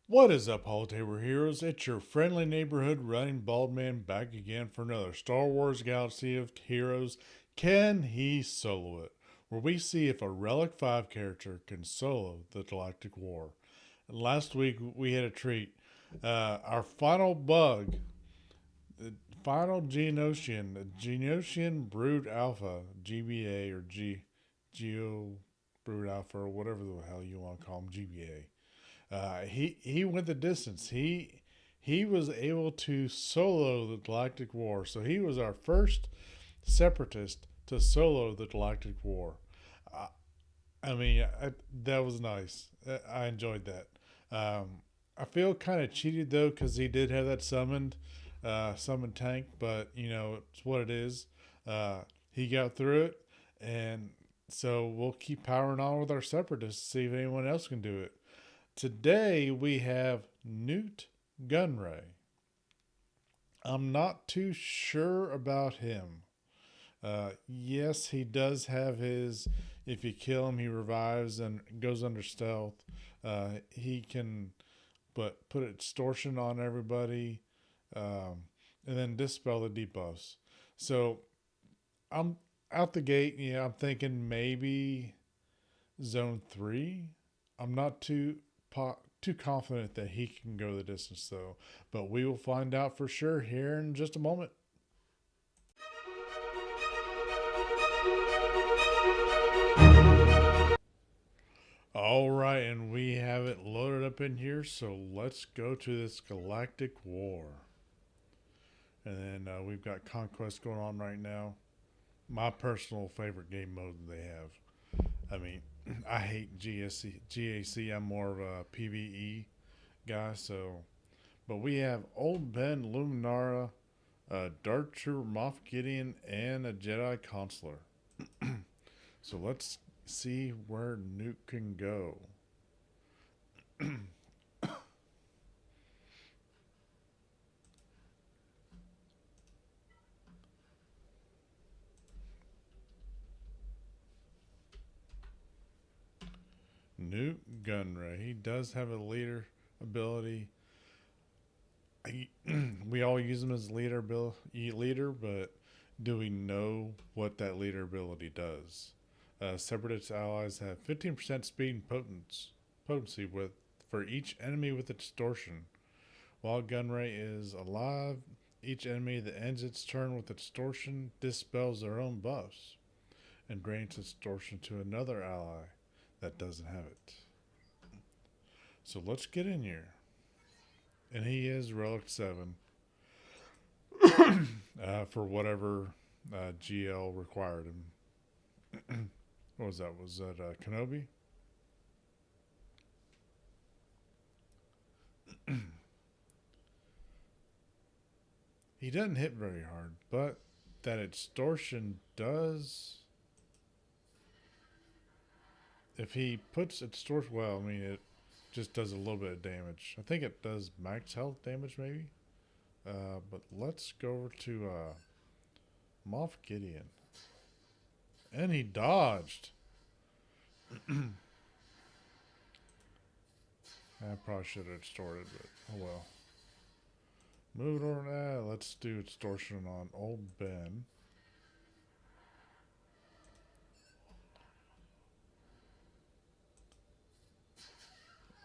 What is up, Holotaber Heroes? It's your friendly neighborhood running bald man back again for another Star Wars Galaxy of Heroes. Can he solo it? Where we see if a Relic 5 character can solo the Galactic War. And last week we had a treat. Our final bug, the final Geonosian, the Geonosian Brood Alpha, GBA or Geo Brood Alpha or whatever the hell you want to call him, GBA. He went the distance. He was able to solo the Galactic War. So he was our first separatist to solo the Galactic War. Uh, that was nice. I enjoyed that. I feel kind of cheated though because he did have that summoned tank, but you know it's what it is. He got through it, and so we'll keep powering on with our separatists to see if anyone else can do it. Today we have Nute Gunray. I'm not too sure about him. Yes, he does have his. If you kill him, he revives and goes under stealth. He can, but put extortion on everybody, and then dispel the debuffs. So I'm out the gate. Yeah, I'm thinking maybe zone 3. I'm not too confident that he can go the distance though, but we will find out for sure here in just a moment. All right, and we have it loaded up in here, so let's go to this Galactic War. And then we've got Conquest going on right now. My personal favorite game mode they have. I mean, I hate GAC. I'm more of a PVE guy, so. But we have Old Ben, Luminara, Dark Trooper Moff Gideon, and a Jedi Consular. So let's see where Nuke can go. Nute Gunray. He does have a leader ability. We all use him as leader, but do we know what that leader ability does? Separatist allies have 15% speed and potency with for each enemy with extortion. While Gunray is alive, each enemy that ends its turn with extortion dispels their own buffs and grants extortion to another ally that doesn't have it. So let's get in here. And he is Relic 7 for whatever GL required him. What was that? Was that Kenobi? He doesn't hit very hard, but that extortion does. If he puts extortion, well, I mean, it just does a little bit of damage. I think it does max health damage, maybe. But let's go over to Moff Gideon. And he dodged. I probably should have extorted, but oh well. Move it over. Let's do extortion on Old Ben.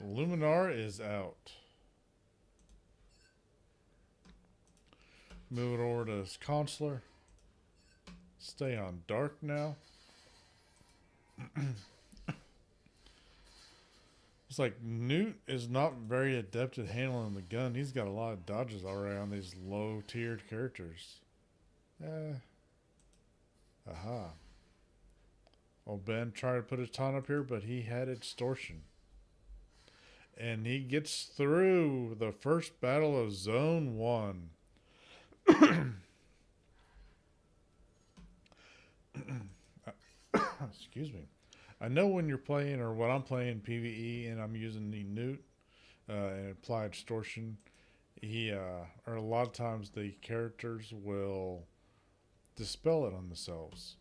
Luminar is out. Move it over to his consular. Stay on dark now. It's like Nute is not very adept at handling the gun. He's got a lot of dodges already on these low tiered characters. Eh. Aha. Well, Ben tried to put his taunt up here, but he had extortion. And he gets through the first battle of Zone 1. Excuse me. I know when you're playing or when I'm playing PVE and I'm using the Nute and apply extortion, or a lot of times the characters will dispel it on themselves.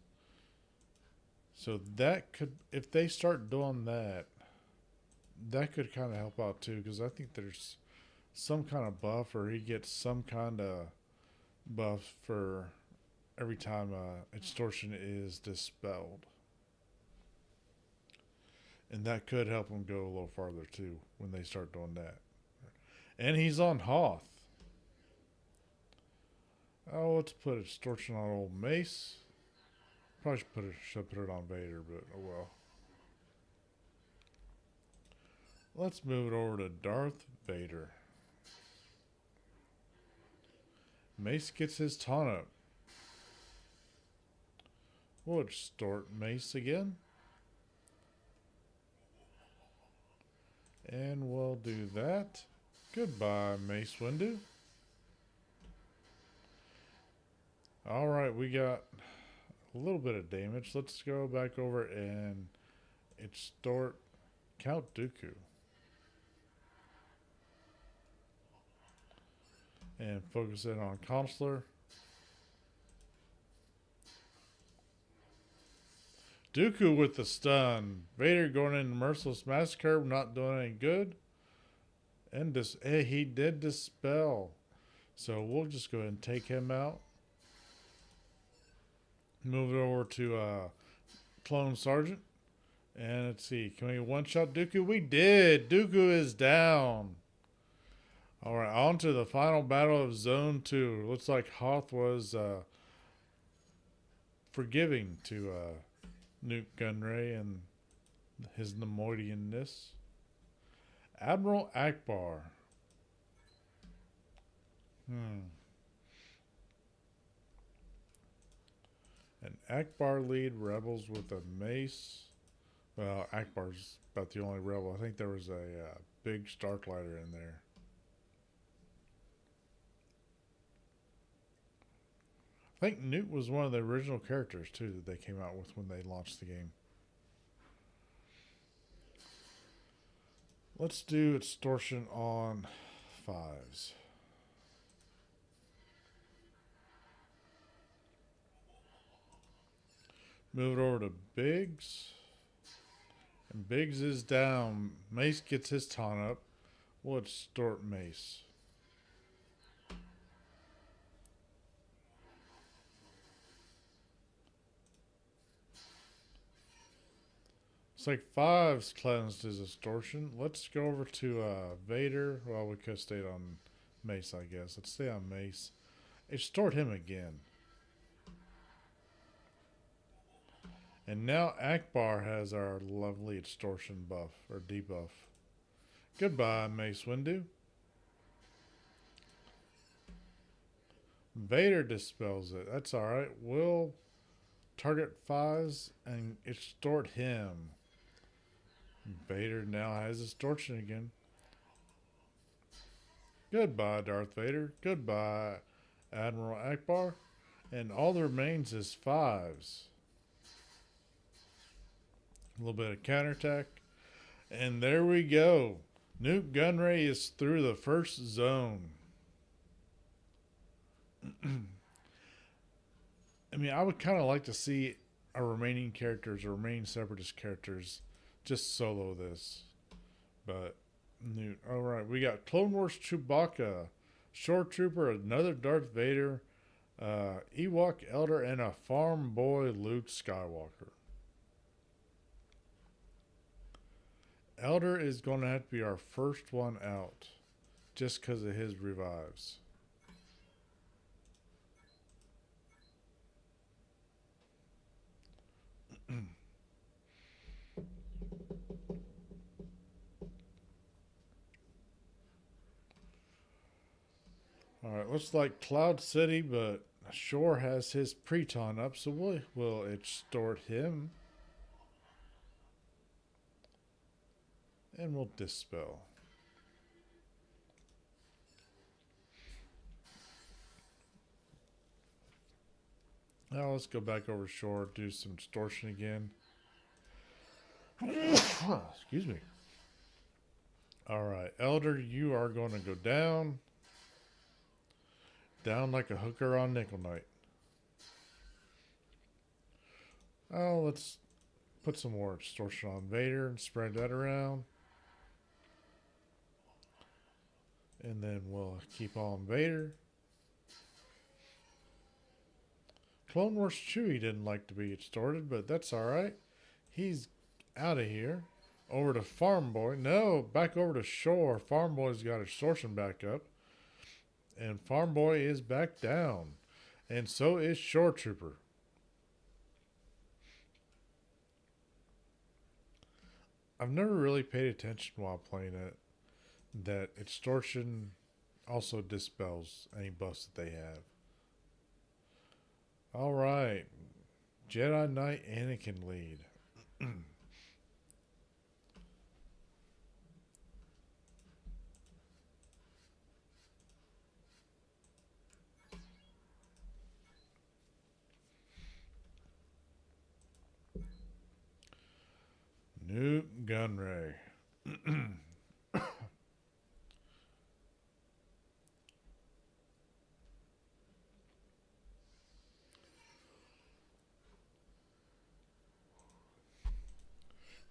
So that could, if they start doing that, that could kind of help out too, because I think there's some kind of buff, or he gets some kind of buff for every time extortion is dispelled. And that could help him go a little farther too when they start doing that. And he's on Hoth. Oh, let's put extortion on old Mace. Probably should put it on Vader, but oh well. Let's move it over to Darth Vader. Mace gets his taunt up. We'll extort Mace again. And we'll do that. Goodbye, Mace Windu. Alright, we got a little bit of damage. Let's go back over and extort Count Dooku. And focus in on Consular. Dooku with the stun. Vader going into Merciless Massacre, not doing any good. And he did dispel. So we'll just go ahead and take him out. Move it over to Clone Sergeant. And let's see. Can we one-shot Dooku? We did. Dooku is down. Alright, on to the final battle of Zone 2. Looks like Hoth was forgiving to Nute Gunray and his Nemoidianness. Admiral Akbar. And Akbar lead rebels with a mace. Well, Akbar's about the only rebel. I think there was a big Starklighter in there. I think Nute was one of the original characters, too, that they came out with when they launched the game. Let's do extortion on 5s. Move it over to Biggs. And Biggs is down. Mace gets his taunt up. We'll extort Mace. It's like 5's cleansed his extortion. Let's go over to Vader. Well, we could have stayed on Mace, I guess. Let's stay on Mace. Extort him again. And now Akbar has our lovely extortion buff, or debuff. Goodbye, Mace Windu. Vader dispels it. That's alright. We'll target 5s and extort him. Vader now has extortion again. Goodbye, Darth Vader. Goodbye, Admiral Akbar. And all that remains is 5s. A little bit of counterattack. And there we go. Nute Gunray is through the first zone. I mean, I would kind of like to see our remaining characters, or remaining Separatist characters, just solo this. But, Nute. Alright, we got Clone Wars Chewbacca, Shore Trooper, another Darth Vader, Ewok Elder, and a farm boy Luke Skywalker. Elder is going to have to be our first one out, just because of his revives. Alright, looks like Cloud City, but Shore has his pre-taunt up, so we'll extort him. And we'll dispel. Now let's go back over Shore, do some extortion again. Excuse me. Alright, Elder, you are going to go down. Down like a hooker on Nickel Night. Oh, let's put some more extortion on Vader and spread that around. And then we'll keep on Vader. Clone Wars Chewie didn't like to be extorted, but that's alright. He's out of here. Over to Farm Boy. No, back over to Shore. Farm Boy's got extortion back up. And Farm Boy is back down. And so is Shore Trooper. I've never really paid attention while playing it that extortion also dispels any buffs that they have. Alright. Jedi Knight Anakin lead. Nute Gunray.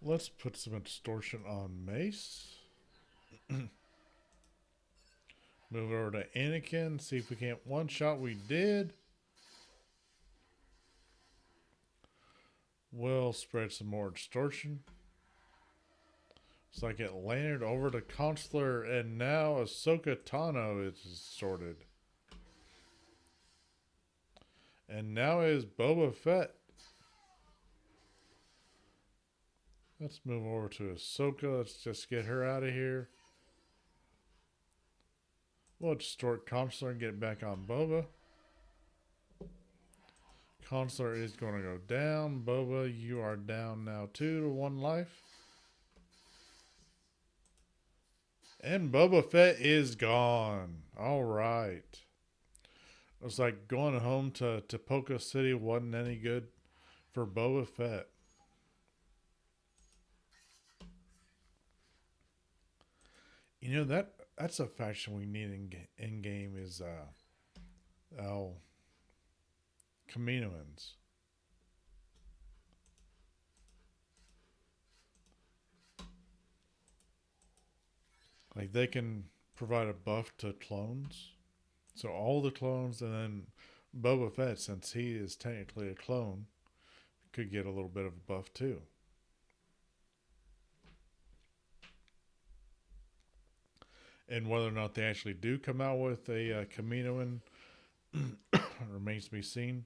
Let's put some extortion on Mace. Move over to Anakin. See if we can't one shot. We did. We'll spread some more extortion. It's like it landed over to Consular, and now Ahsoka Tano is sorted. And now is Boba Fett. Let's move over to Ahsoka. Let's just get her out of here. We'll extort Consular and get back on Boba. Consular is going to go down. Boba, you are down now too to 1 life. And Boba Fett is gone. Alright. Looks like going home to Poca City wasn't any good for Boba Fett. You know, that's a faction we need in game is Kaminoans. Like they can provide a buff to clones. So all the clones and then Boba Fett, since he is technically a clone, could get a little bit of a buff too. And whether or not they actually do come out with a Kaminoan remains to be seen.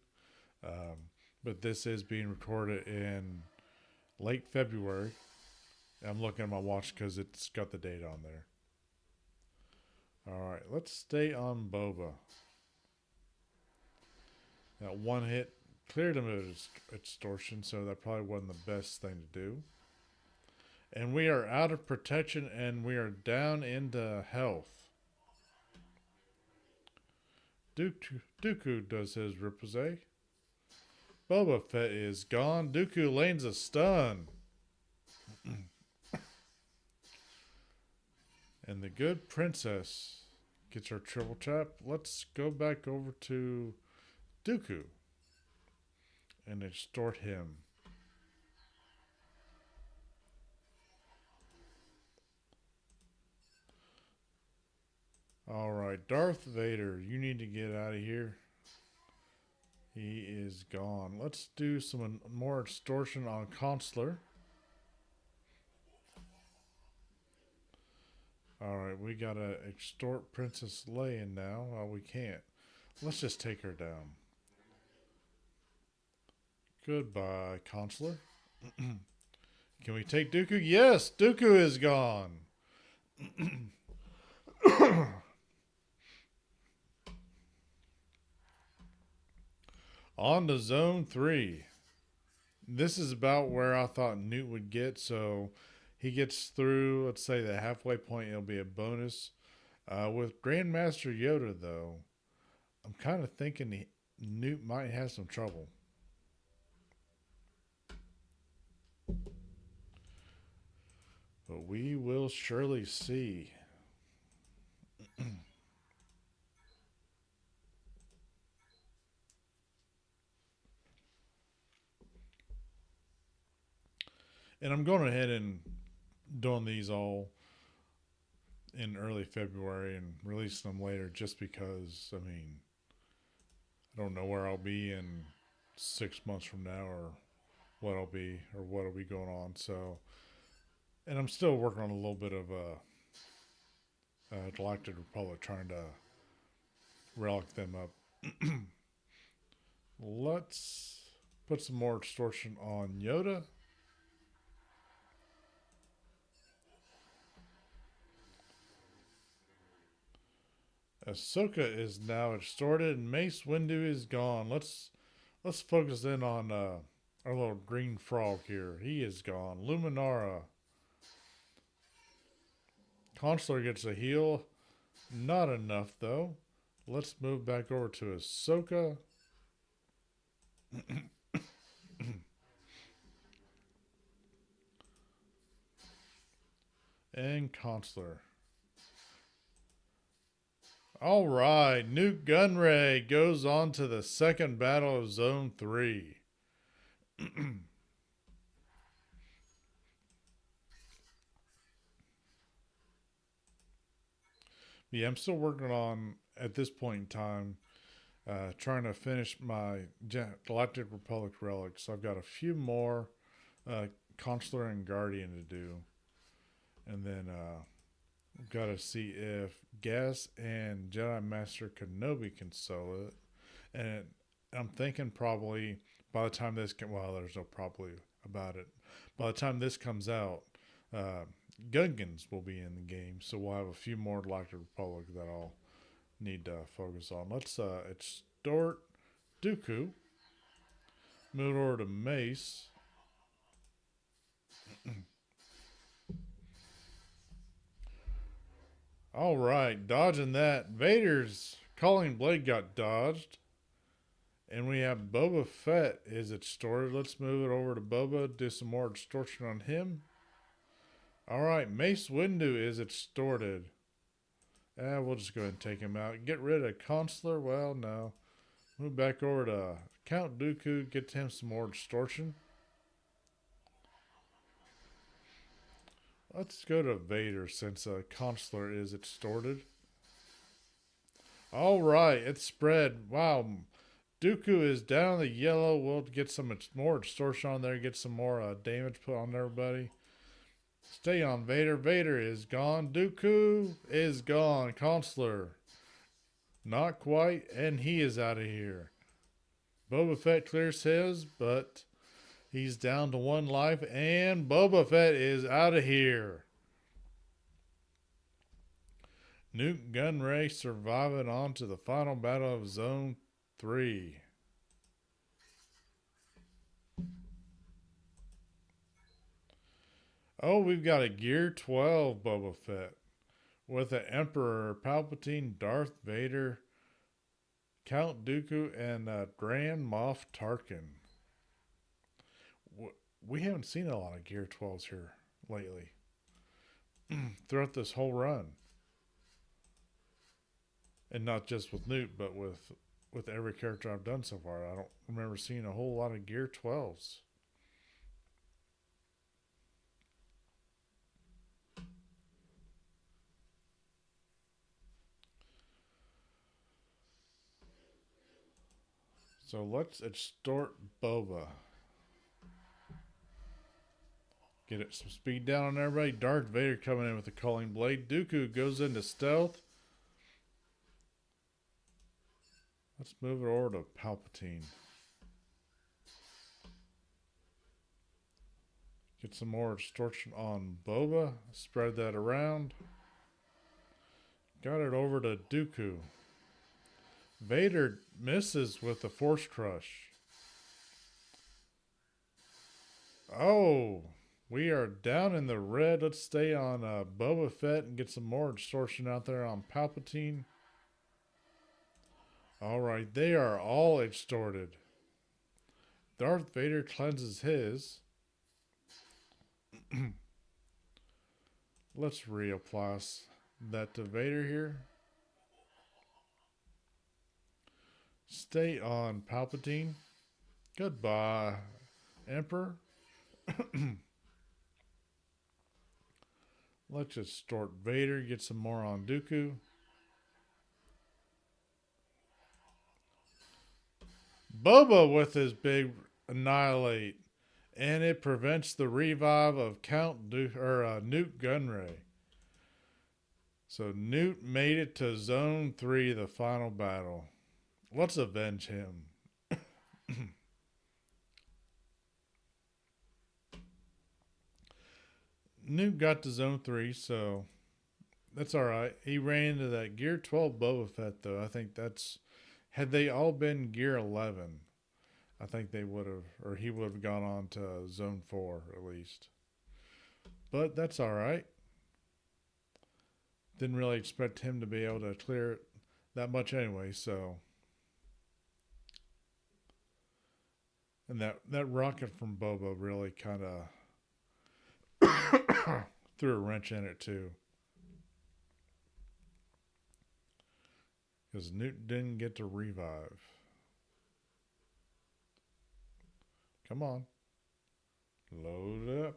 But this is being recorded in late February. I'm looking at my watch because it's got the date on there. Alright, let's stay on Boba. That one hit cleared him of extortion, so that probably wasn't the best thing to do. And we are out of protection and we are down into health. Dooku does his repose. Boba Fett is gone. Dooku lands a stun. And the good princess gets her triple trap. Let's go back over to Dooku and extort him. Alright, Darth Vader, you need to get out of here. He is gone. Let's do some more extortion on Consular. Alright, we gotta extort Princess Leia now. Well, we can't. Let's just take her down. Goodbye, Consular. Can we take Dooku? Yes, Dooku is gone. On to Zone 3. This is about where I thought Nute would get, so he gets through, let's say, the halfway point. It'll be a bonus. With Grandmaster Yoda, though, I'm kind of thinking Nute might have some trouble. But we will surely see. And I'm going ahead and doing these all in early February and releasing them later just because, I mean, I don't know where I'll be in 6 months from now or what'll be going on. So, and I'm still working on a little bit of Galactic Republic, trying to relic them up. Let's put some more distortion on Yoda. Ahsoka is now distorted, and Mace Windu is gone. Let's focus in on our little green frog here. He is gone. Luminara. Consular gets a heal. Not enough though. Let's move back over to Ahsoka. And Consular. All right, Nute Gunray goes on to the second battle of Zone 3. Yeah, I'm still working on, at this point in time, trying to finish my Galactic Republic relics. So I've got a few more Consular and Guardian to do. And then got to see if Gas and Jedi Master Kenobi can sell it. And I'm thinking probably by the time this well, there's no probably about it. By the time this comes out, Gungans will be in the game, so we'll have a few more Galactic Republic that I'll need to focus on. Let's extort Dooku. Move over to Mace. All right, dodging that. Vader's calling blade got dodged. And we have Boba Fett is extorted. Let's move it over to Boba, do some more extortion on him. All right, Mace Windu is extorted. We'll just go ahead and take him out. Get rid of Consular. Well, no. Move back over to Count Dooku. Get him some more extortion. Let's go to Vader since Consular is extorted. All right, it's spread. Wow. Dooku is down the yellow. We'll get some more extortion on there. Get some more damage put on everybody. Stay on Vader. Vader is gone. Dooku is gone. Consular. Not quite. And he is out of here. Boba Fett clears his, but he's down to 1 life. And Boba Fett is out of here. Nute Gunray surviving on to the final battle of Zone 3. Oh, we've got a Gear 12 Boba Fett with the Emperor Palpatine, Darth Vader, Count Dooku, and Grand Moff Tarkin. We haven't seen a lot of Gear 12s here lately throughout this whole run. And not just with Nute, but with every character I've done so far. I don't remember seeing a whole lot of Gear 12s. So let's extort Boba. Get some speed down on everybody. Darth Vader coming in with the calling blade. Dooku goes into stealth. Let's move it over to Palpatine. Get some more extortion on Boba. Spread that around. Got it over to Dooku. Vader misses with the Force Crush. Oh, we are down in the red. Let's stay on Boba Fett and get some more extortion out there on Palpatine. All right, they are all extorted. Darth Vader cleanses his. Let's reapply that to Vader here. Stay on Palpatine. Goodbye, Emperor. Let's just start Vader, get some more on Dooku. Boba with his big annihilate, and it prevents the revive of Nute Gunray. So Nute made it to Zone 3, the final battle. Let's avenge him. Nute got to Zone 3, so that's alright. He ran into that Gear 12 Boba Fett, though. I think that's. Had they all been Gear 11, I think they would have, or he would have gone on to Zone 4 at least. But that's alright. Didn't really expect him to be able to clear it that much anyway, so. And that rocket from Boba really kind of threw a wrench in it too. Because Newt didn't get to revive. Come on. Load up.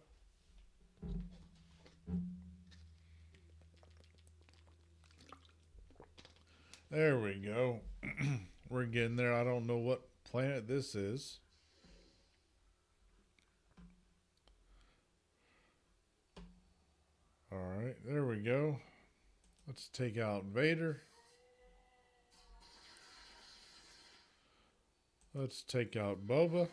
There we go. We're getting there. I don't know what planet this is. Alright, there we go. Let's take out Vader. Let's take out Boba.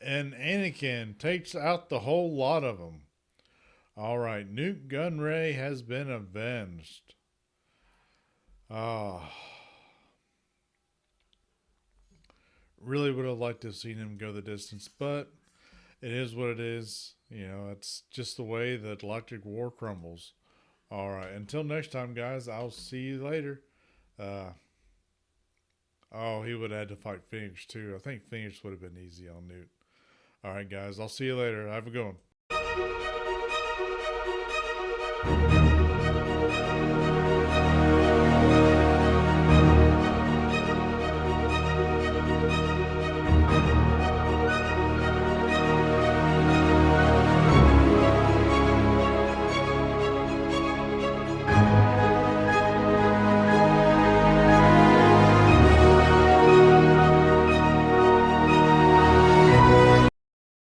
And Anakin takes out the whole lot of them. Alright, Nute Gunray has been avenged. Really would have liked to have seen him go the distance, but it is what it is. You know, it's just the way the Galactic War crumbles. Alright, until next time, guys, I'll see you later. He would have had to fight Phoenix, too. I think Phoenix would have been easy on Nute. Alright, guys, I'll see you later. Have a good one.